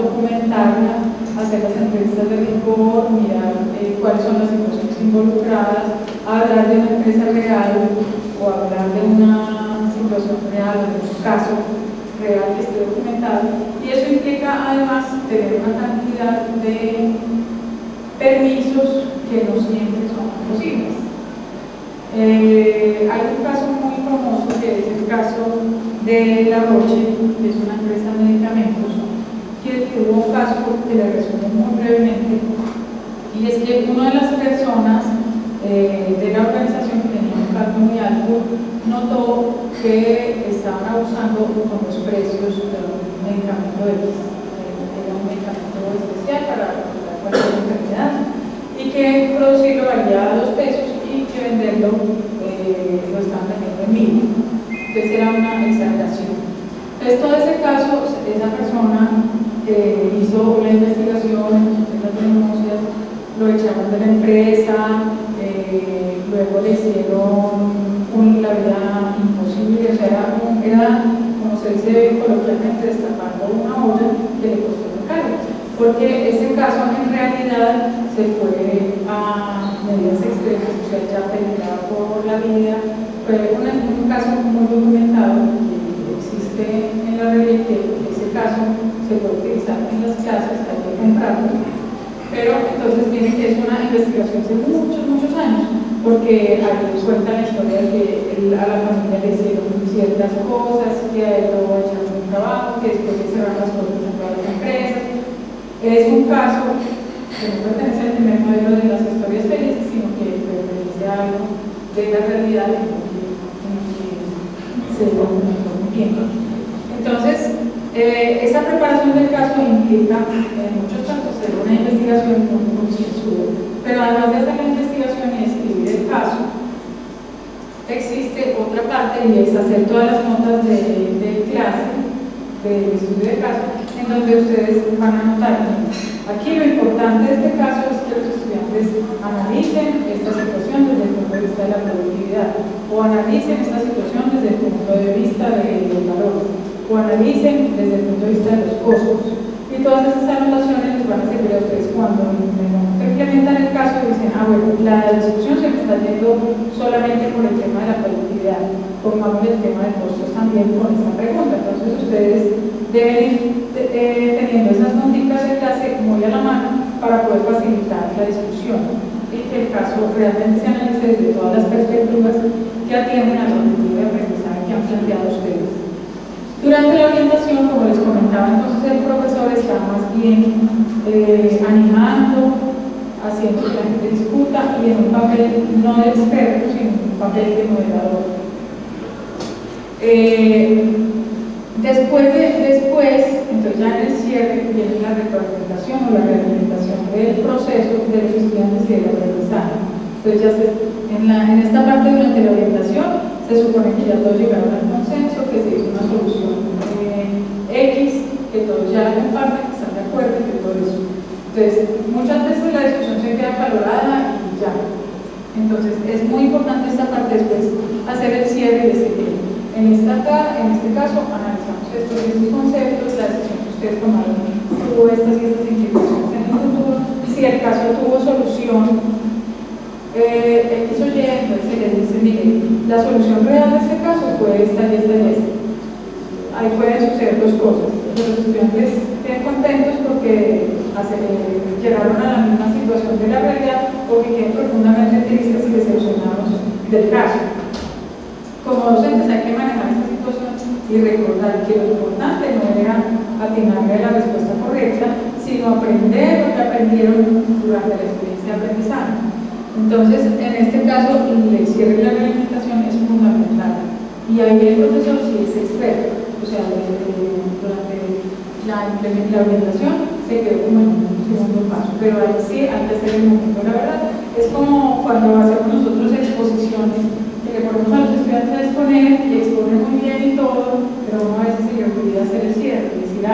documentarla, hacer las entrevistas de rigor, mirar cuáles son las situaciones involucradas, hablar de una empresa real o hablar de una situación real, de un caso real que esté documentado, y eso implica además tener una cantidad de permisos que no siempre son posibles. Hay un caso muy famoso que es el caso de La Roche, que es una empresa de medicamentos, que hubo un caso que le resumo muy brevemente, y es que una de las personas de la organización que tenía un cargo muy alto notó que estaban abusando con los precios de un medicamento X. Era un medicamento especial para cualquier enfermedad y que producirlo valía 2 pesos y que venderlo lo estaban vendiendo en 1000. Entonces era una exageración. Entonces todo ese caso, esa persona hizo una investigación, las denuncias, lo echaron de la empresa, luego le hicieron la vida imposible, o sea, era como se dice coloquialmente, destapando una olla que le costó muy caro, porque ese caso en realidad se fue a medidas extremas, o sea, ya peligraba por la vida. Fue un caso muy documentado que existe en la red, que ese caso se puede utilizar en las clases, hay que comprarlo. Pero entonces viene que es una investigación de muchos años, porque aquí cuenta la historia de que a la familia le hicieron ciertas cosas, que a él lo echaron de trabajo, que después de cerrar las puertas en todas las empresas. Es un caso que no pertenece al primer modelo de las historias felices, sino que pertenece a algo de la realidad en que se documentó muy bien. Entonces, esa preparación del caso implica en muchos casos hacer una investigación muy concienzuda, pero además de hacer la investigación y escribir el caso, existe otra parte y es hacer todas las notas de clase, del estudio de caso, en donde ustedes van a anotar. Aquí lo importante de este caso es que los estudiantes analicen esta situación desde el punto de vista de la productividad, o analicen esta situación desde el punto de vista de los valores, o analicen desde el punto de vista de los costos. Y todas esas anotaciones les van a servir a ustedes cuando implementan el caso y dicen, bueno, la discusión se me está yendo solamente por el tema de la productividad, pongamos el tema de costos también con esta pregunta. Entonces ustedes deben ir teniendo esas notitas de clase muy a la mano para poder facilitar la discusión y que el caso realmente se analice desde todas las perspectivas que atienden al objetivo de aprendizaje que han planteado ustedes. Durante la orientación, como les comentaba, entonces el profesor está más bien animando, haciendo que la gente discuta y en un papel no de experto, sino en un papel de moderador. Después, entonces ya en el cierre viene la retroalimentación o la realimentación del proceso de los estudiantes y del aprendizaje. Entonces ya en esta parte durante la orientación se supone que ya todos llegaron al consenso, que se hizo una solución X, que todos ya comparten, que están de acuerdo y que todo eso. Entonces, muchas veces la discusión se queda valorada y ya. Entonces, es muy importante esta parte después, hacer el cierre y decir que en este caso analizamos estos conceptos, la decisión que ustedes tomaron tuvo estas y estas implicaciones en el futuro, si el caso tuvo solución, X o Y, entonces se les dice, mire, la solución real de este caso fue esta y esta y esta. Ahí pueden suceder 2 cosas. Los estudiantes queden contentos porque llegaron a la misma situación de la realidad, o que queden profundamente tristes y decepcionados del caso. Como docentes hay que manejar esta situación y recordar que lo importante no era atinarle a la respuesta correcta, sino aprender lo que aprendieron durante la experiencia de aprendizaje. Entonces, en este caso, el cierre de la realimentación es fundamental. Y ahí el profesor sí es experto. O sea, durante la orientación se quedó como en un segundo paso. Pero ahí sí hay que hacer el momento. La verdad, es como cuando hacemos nosotros exposiciones, que le ponemos a los estudiantes a exponer y exponen muy bien y todo, pero a veces se le olvida hacer el cierre. Decir,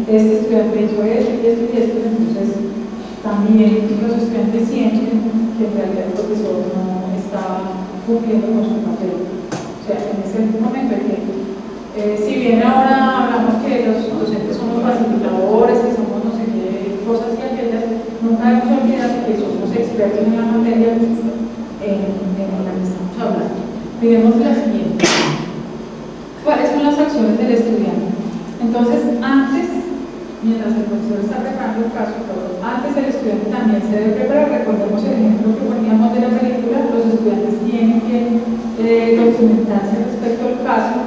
este estudiante hizo esto y esto y esto. Entonces, también los estudiantes sienten que en realidad el profesor no estaba cumpliendo con su papel. O sea, en ese momento hay que, si bien ahora hablamos que los docentes son los facilitadores, que son Miremos la siguiente. ¿Cuáles son las acciones del estudiante? Entonces, antes, mientras el profesor está preparando el caso, antes el estudiante también se debe preparar. Recordemos el ejemplo que poníamos de la película, los estudiantes tienen que documentarse respecto al caso.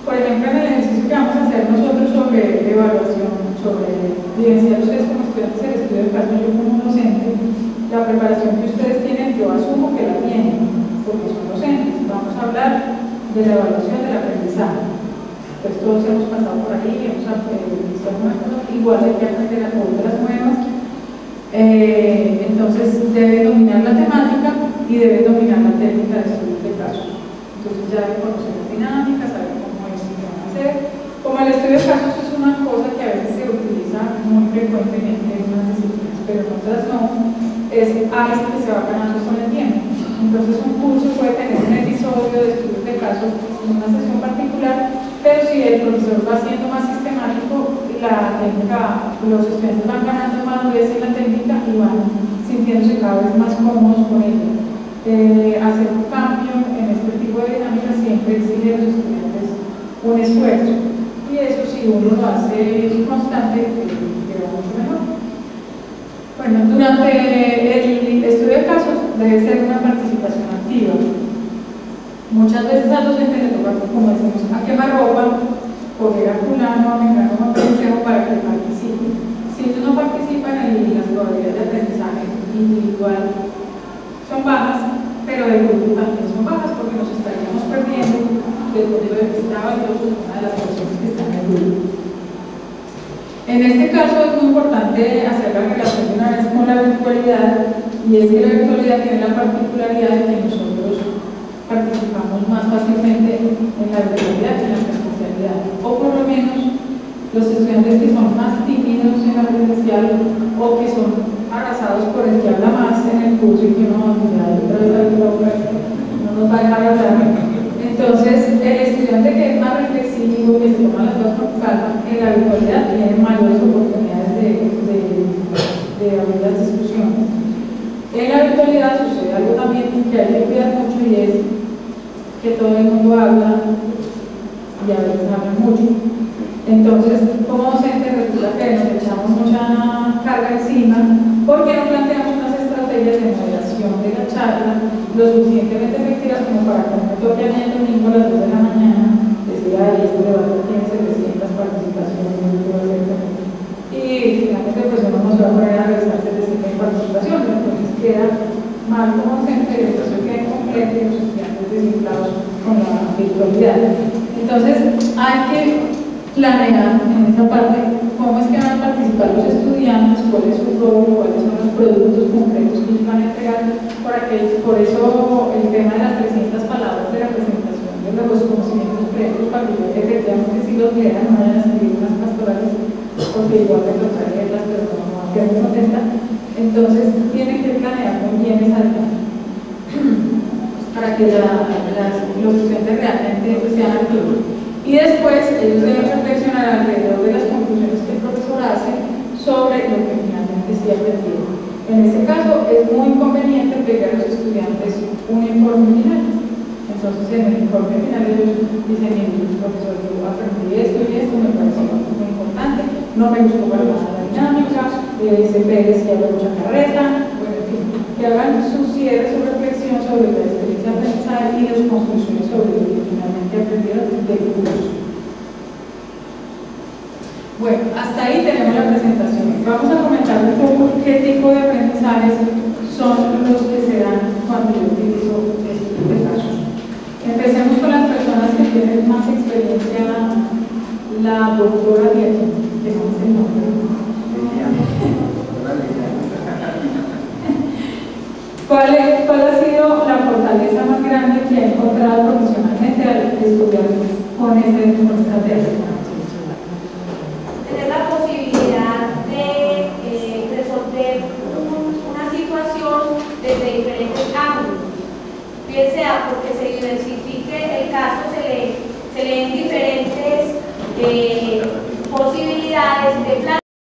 Por ejemplo, en el ejercicio que vamos a hacer nosotros sobre evaluación, sobre evidenciar ustedes como estudiantes el estudio del caso, yo como docente, la preparación que ustedes tienen, yo asumo que la tienen, porque son docentes. Vamos a hablar de la evaluación del aprendizaje. Pues todos hemos pasado por ahí, hemos visto algunas cosas, igual hay que aprender a otras nuevas. Entonces debe dominar la temática y debe dominar la técnica de estudio de casos. Entonces ya debe conocer la dinámica, saber cómo es que van a hacer. Como el estudio de casos es una cosa que a veces se utiliza muy frecuentemente en unas disciplinas, pero en otras no, es algo que se va ganando con el tiempo. Entonces un curso puede tener un episodio de estudios de casos en una sesión particular, pero si el profesor va siendo más sistemático, la técnica, los estudiantes van ganando madurez en la técnica y van sintiéndose cada vez más cómodos con ella. Hacer un cambio en este tipo de dinámica siempre exige a los estudiantes un esfuerzo, y eso si uno lo hace constante, queda mucho mejor. Bueno, durante el estudio de casos debe ser una participación activa. Muchas veces al docente le toca, como decimos, a quemarropa, coger a fulano, a mengano, a pendejo para que participe. Si ellos no participan, las probabilidades de aprendizaje individual son bajas, pero de grupo también son bajas, porque nos estaríamos perdiendo desde el punto de vista valioso de una de las personas que están en el grupo. En este caso es muy importante hacer la relación de una vez con la virtualidad, y es que la virtualidad tiene la particularidad de que nosotros participamos más fácilmente en la virtualidad que en la presencialidad, o por lo menos los estudiantes que son más tímidos en la presencial o que son abrazados por el que habla más en el curso y que no nos va a dejar hablar. Entonces, el estudiante que es más reflexivo, que se toma las cosas con calma, en la virtualidad tiene mayores oportunidades de abrir las discusiones. En la virtualidad sucede algo también que hay que cuidar mucho, y es que todo el mundo habla y a veces habla mucho. Entonces, como docentes resulta que nos echamos mucha carga encima porque no planteamos unas estrategias de moderación de la charla lo suficientemente efectivas como para que no me toque a mí el domingo a las 2 de la mañana decir, ay, este debate tiene 700 participaciones, y finalmente pues uno no se va a poner a revisar 700 participaciones, entonces queda mal como docente, el proceso queda incompleto y los estudiantes desinflados con la virtualidad. Entonces hay que planear en esta parte cómo es que van a participar los estudiantes, cuál es su rol, cuáles son los productos concretos que ellos van a entregar. Por eso el tema de las 300 palabras de la presentación de los conocimientos previos, para que efectivamente si los lean no vayan a escribir unas pastorales, porque igual me toca leerlas, pero no va a quedar muy contenta. Entonces tienen que planear muy bien esa dinámica para que los estudiantes realmente sean activos. Y después ellos deben reflexionar alrededor de las conclusiones que el profesor hace sobre lo que finalmente sí aprendieron. En este caso es muy conveniente pedir a los estudiantes un informe final. Entonces en el informe final ellos dicen, mire, profesor, yo aprendí esto y esto, me pareció muy importante, no me gustó para nada la dinámica, ese Pérez que habla mucha carreta, bueno, en fin, que hagan su cierre, su reflexión sobre la experiencia de aprendizaje y las conclusiones sobre lo que finalmente aprendieron del curso. Bueno, hasta ahí tenemos la presentación. Vamos a comentar un poco qué tipo de aprendizajes son los que se dan cuando yo utilizo este tipo de casos. Empecemos con las personas que tienen más experiencia. La doctora Diego, que no es el nombre. ¿Cuál ha sido la fortaleza más grande que ha encontrado profesionalmente al estudiar con esta técnica?